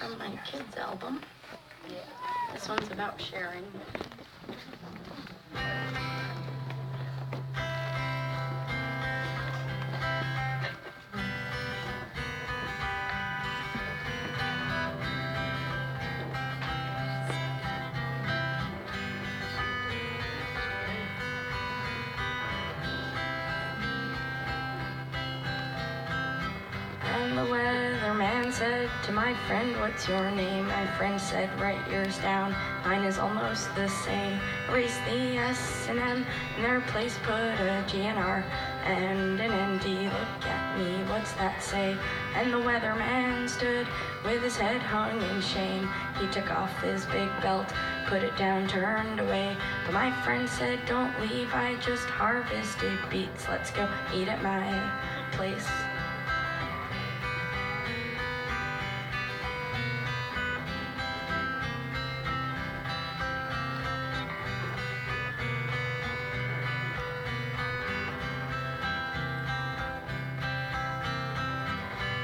from my kids' album. This one's about sharing. And the weatherman said to my friend, "What's your name?" My friend said, "Write yours down. Mine is almost the same." Erase the S and M, in their place put a G and R and an ND. Look at me, what's that say? And the weatherman stood with his head hung in shame. He took off his big belt, put it down, turned away. But my friend said, "Don't leave, I just harvested beets. Let's go eat at my place."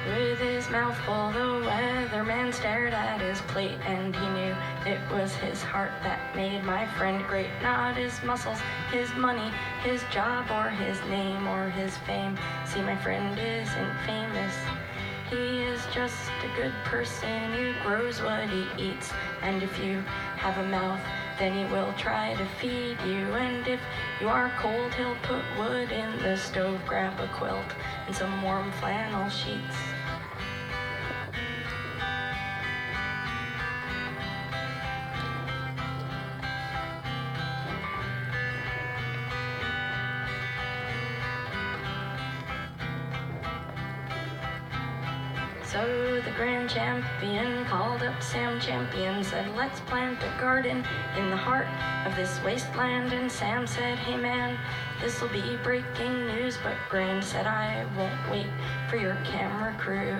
With his mouth full, the weatherman stared at his plate, and he knew it was his heart that made my friend great. Not his muscles, his money, his job, or his name, or his fame. See, my friend isn't famous. He is just a good person who grows what he eats. And if you have a mouth, then he will try to feed you. And if you are cold, he'll put wood in the stove, grab a quilt and some warm flannel sheets. So the grand champion called up Sam Champion, said, "Let's plant a garden in the heart of this wasteland." And Sam said, "Hey man, this'll be breaking news, but grand," said, "I won't wait for your camera crew.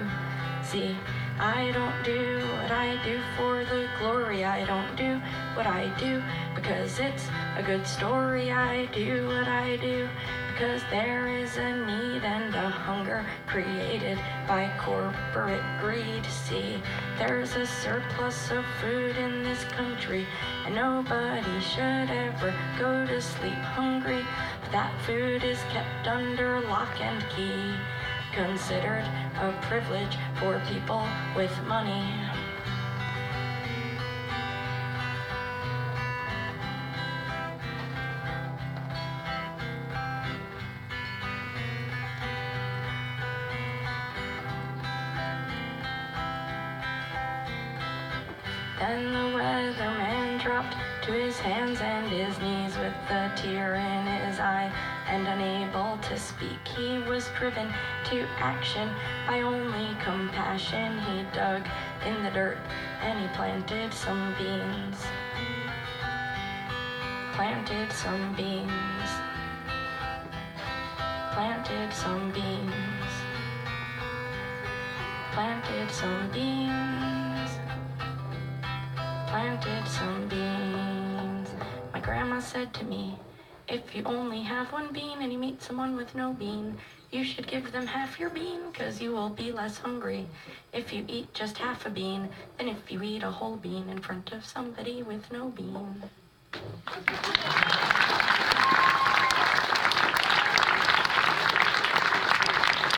See, I don't do what I do for the glory. I don't do what I do because it's a good story. I do what I do because there is a need and a hunger created by corporate greed. See, there's a surplus of food in this country, and nobody should ever go to sleep hungry. But that food is kept under lock and key, considered a privilege for people with money." Then the weatherman dropped to his hands and his knees with a tear in his eye, and unable to speak, he was driven to action by only compassion. He dug in the dirt and he planted some beans. Planted some beans. Planted some beans. Planted some beans. Planted some beans. My grandma said to me, "If you only have one bean and you meet someone with no bean, you should give them half your bean, 'cause you will be less hungry if you eat just half a bean than if you eat a whole bean in front of somebody with no bean."